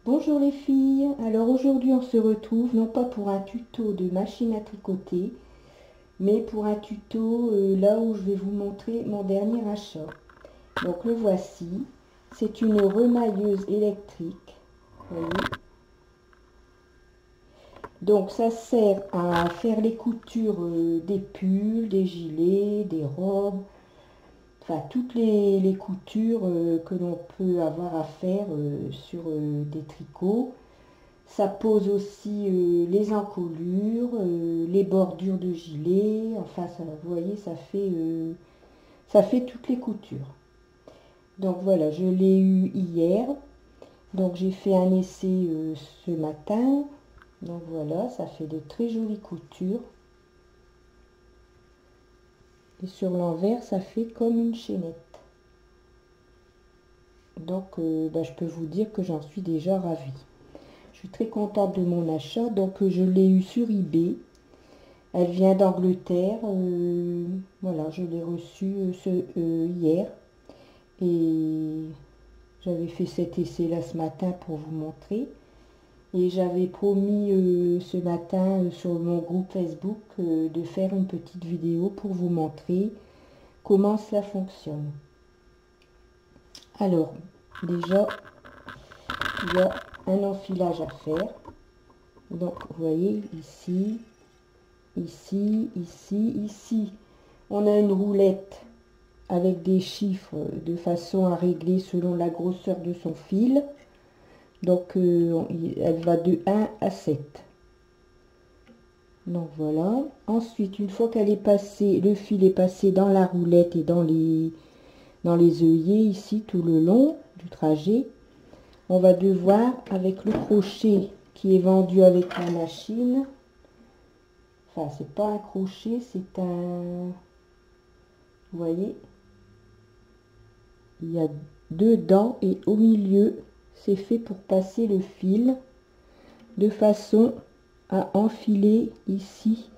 Bonjour les filles, alors aujourd'hui on se retrouve non pas pour un tuto de machine à tricoter, mais pour un tuto là où je vais vous montrer mon dernier achat. Donc le voici, c'est une remailleuse électrique, vous voyez. Donc ça sert à faire les coutures des pulls, des gilets, des robes, enfin toutes les coutures que l'on peut avoir à faire sur des tricots. Ça pose aussi les encolures, les bordures de gilet, enfin ça, vous voyez, ça fait toutes les coutures. Donc voilà, je l'ai eu hier, donc j'ai fait un essai ce matin. Donc voilà, ça fait de très jolies coutures. Et sur l'envers, ça fait comme une chaînette. Donc je peux vous dire que j'en suis déjà ravie. Je suis très contente de mon achat, donc je l'ai eu sur eBay. Elle vient d'Angleterre, voilà, je l'ai reçue hier et j'avais fait cet essai-là ce matin pour vous montrer. Et j'avais promis ce matin sur mon groupe Facebook de faire une petite vidéo pour vous montrer comment cela fonctionne. Alors, déjà, il y a un enfilage à faire. Donc, vous voyez, ici, ici, ici, ici. On a une roulette avec des chiffres de façon à régler selon la grosseur de son fil. Donc elle va de 1 à 7. Donc voilà. Ensuite, une fois qu'elle est passée, le fil est passé dans la roulette et dans les œillets ici tout le long du trajet, on va devoir, avec le crochet qui est vendu avec la machine, enfin c'est pas un crochet, c'est un, vous voyez, il y a deux dents et au milieu c'est fait pour passer le fil de façon à enfiler ici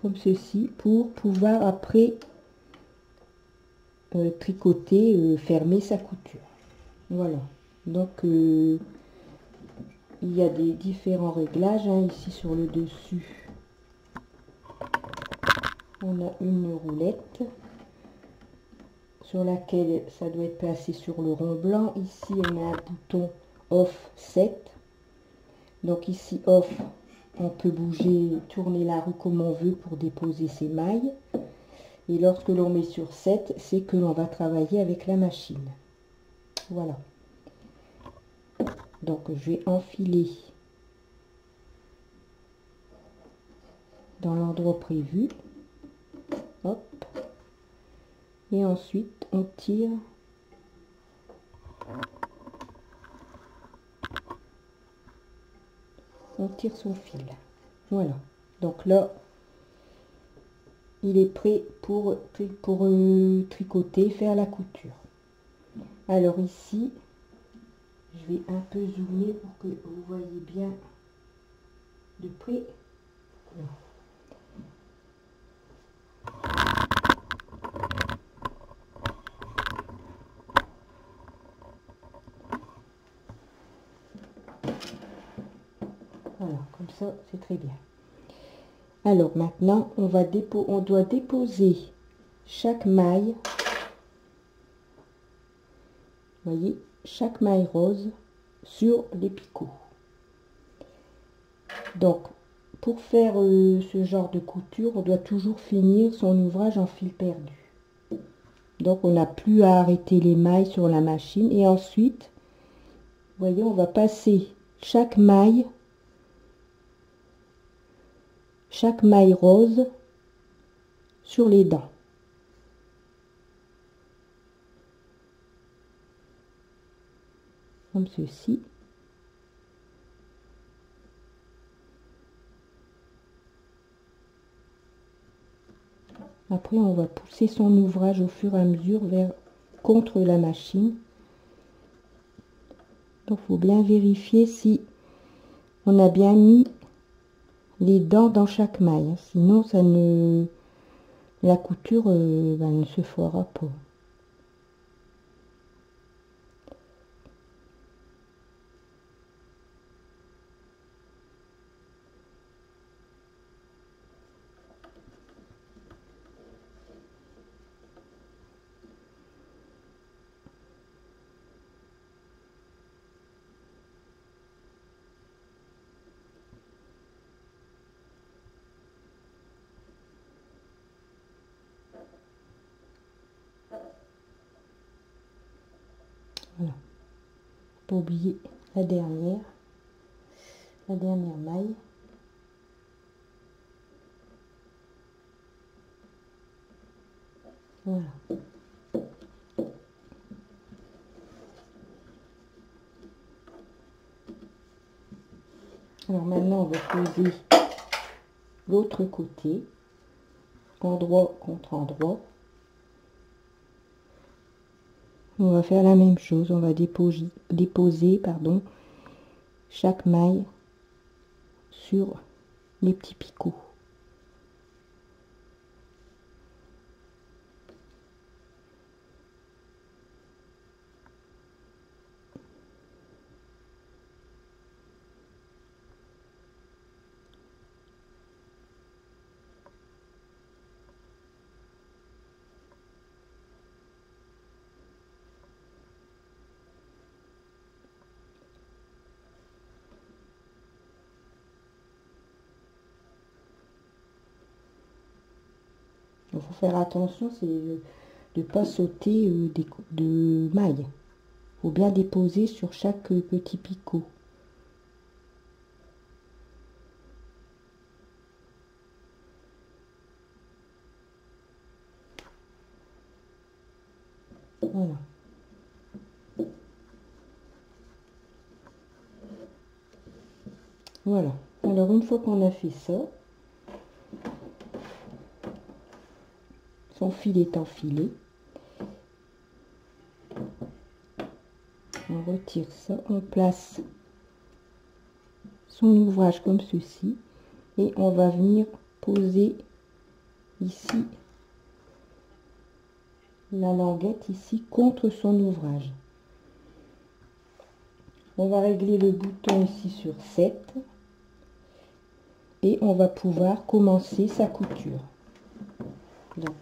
comme ceci pour pouvoir après tricoter, fermer sa couture. Voilà, donc il y a des différents réglages hein. Ici sur le dessus on a une roulette sur laquelle ça doit être placé sur le rond blanc. Ici on a un bouton off 7, donc ici off, on peut bouger, tourner la roue comme on veut pour déposer ses mailles, et lorsque l'on met sur 7, c'est que l'on va travailler avec la machine. Voilà, donc je vais enfiler dans l'endroit prévu, hop, et ensuite on tire son fil. Voilà, donc là il est prêt pour tricoter, faire la couture. Alors ici je vais un peu zoomer pour que vous voyez bien de près. Voilà, comme ça c'est très bien. Alors maintenant on doit déposer chaque maille, voyez, chaque maille rose sur les picots. Donc pour faire ce genre de couture, on doit toujours finir son ouvrage en fil perdu. Donc on n'a plus à arrêter les mailles sur la machine, et ensuite vous voyez, on va passer chaque maille rose sur les dents. Comme ceci. Après, on va pousser son ouvrage au fur et à mesure contre la machine. Donc, il faut bien vérifier si on a bien mis les dents dans chaque maille. Sinon, la couture ne se fera pas. Voilà. Pas oublier la dernière maille. Voilà. Alors maintenant, on va poser l'autre côté, endroit contre endroit. On va faire la même chose, on va déposer pardon, chaque maille sur les petits picots. Il faut faire attention, c'est de ne pas sauter de mailles. Il faut bien déposer sur chaque petit picot. Voilà. Voilà. Alors une fois qu'on a fait ça, son fil est enfilé. On retire ça, on place son ouvrage comme ceci et on va venir poser ici la languette ici contre son ouvrage. On va régler le bouton ici sur 7 et on va pouvoir commencer sa couture. Donc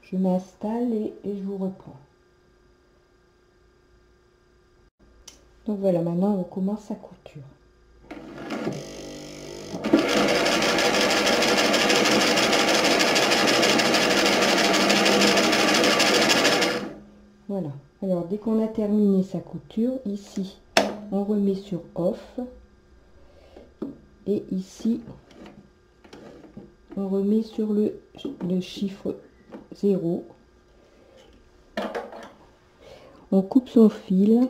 je m'installe et je vous reprends. Donc voilà, maintenant on commence sa couture. Voilà, alors dès qu'on a terminé sa couture, ici on remet sur off et ici on remet sur le chiffre 0. On coupe son fil.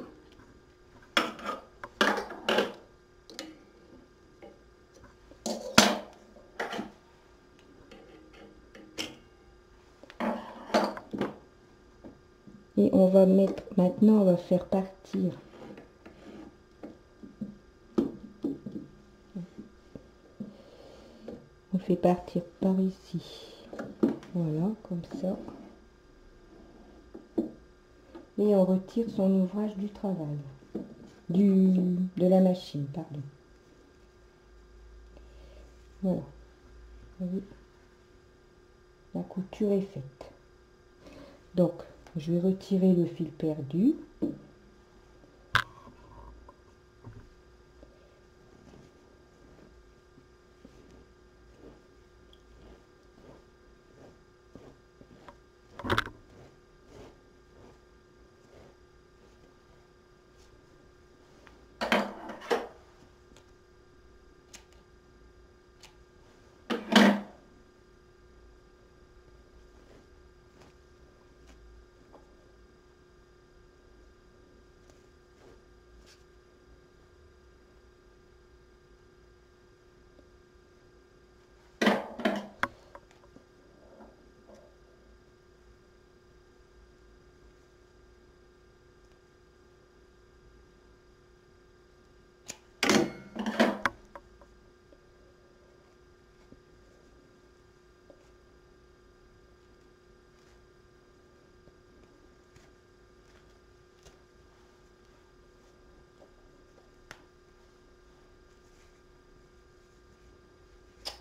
Et on va mettre, maintenant on va faire partir on fait partir par ici, voilà, comme ça, et on retire son ouvrage du travail, de la machine, pardon. Voilà, vous voyez, la couture est faite. Donc je vais retirer le fil perdu.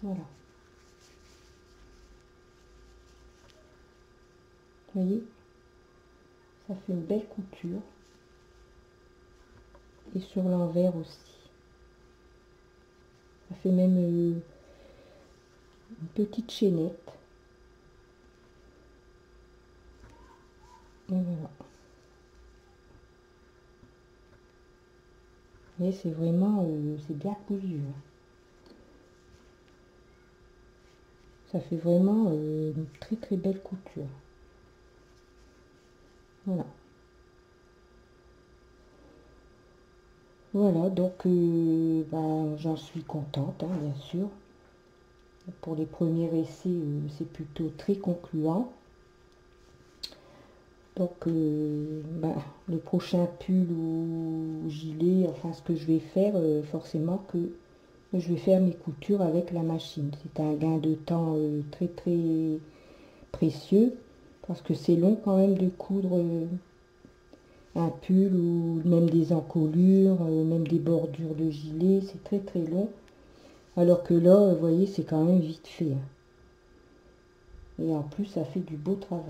Voilà. Vous voyez, ça fait une belle couture. Et sur l'envers aussi. Ça fait même une petite chaînette. Et voilà. Mais c'est vraiment, c'est bien cousu. Ça fait vraiment une très très belle couture. Voilà. Voilà, donc ben, j'en suis contente, hein, bien sûr. Pour les premiers essais, c'est plutôt très concluant. Donc, ben, le prochain pull ou gilet, enfin ce que je vais faire, forcément que je vais faire mes coutures avec la machine. C'est un gain de temps très très précieux parce que c'est long quand même de coudre un pull ou même des encolures, même des bordures de gilet, c'est très très long. Alors que là, vous voyez, c'est quand même vite fait. Hein. Et en plus, ça fait du beau travail.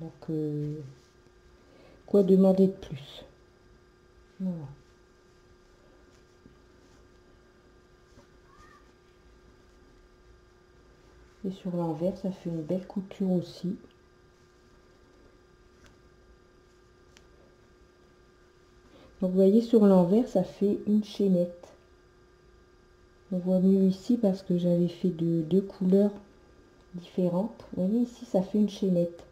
Donc, quoi demander de plus? Voilà. Et sur l'envers, ça fait une belle couture aussi. Donc, vous voyez, sur l'envers, ça fait une chaînette. On voit mieux ici parce que j'avais fait deux couleurs différentes. Vous voyez, ici, ça fait une chaînette.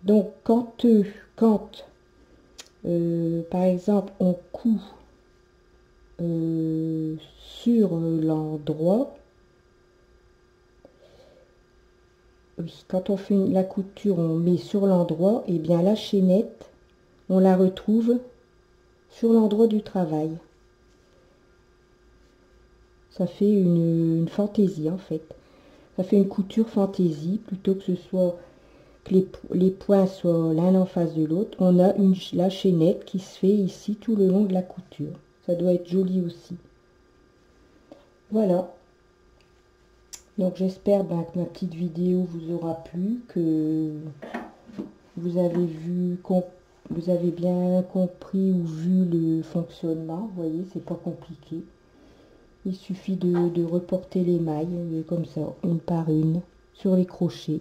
Donc, quand par exemple, on coud sur l'endroit, oui, quand on fait la couture, on met sur l'endroit, et bien la chaînette, on la retrouve sur l'endroit du travail. Ça fait une fantaisie en fait. Ça fait une couture fantaisie, plutôt que ce soit que les points soient l'un en face de l'autre. On a la chaînette qui se fait ici tout le long de la couture. Ça doit être joli aussi. Voilà. Donc j'espère que ma petite vidéo vous aura plu, que vous avez vous avez bien compris ou vu le fonctionnement. Vous voyez, c'est pas compliqué. Il suffit de reporter les mailles comme ça, une par une, sur les crochets.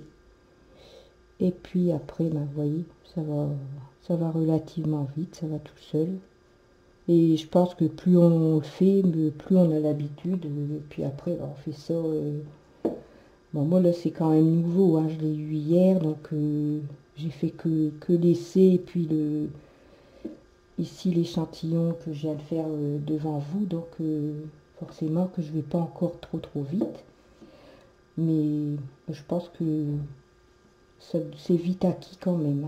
Et puis après, ben, vous voyez, ça va relativement vite, ça va tout seul. Et je pense que plus on le fait, plus on a l'habitude. Et puis après, ben, on fait ça. Bon, moi là, c'est quand même nouveau, hein, je l'ai eu hier, donc j'ai fait que l'essai. Et puis ici, l'échantillon que je viens de faire devant vous. Donc forcément que je vais pas encore trop vite. Mais je pense que c'est vite acquis quand même.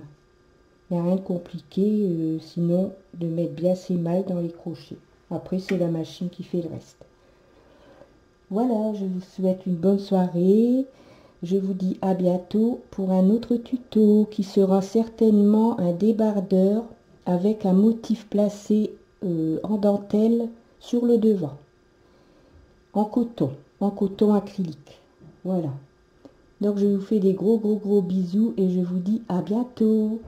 Il n'y a rien de compliqué, sinon de mettre bien ses mailles dans les crochets. Après, c'est la machine qui fait le reste. Voilà, je vous souhaite une bonne soirée. Je vous dis à bientôt pour un autre tuto qui sera certainement un débardeur avec un motif placé en dentelle sur le devant. En coton acrylique. Voilà. Donc je vous fais des gros bisous et je vous dis à bientôt.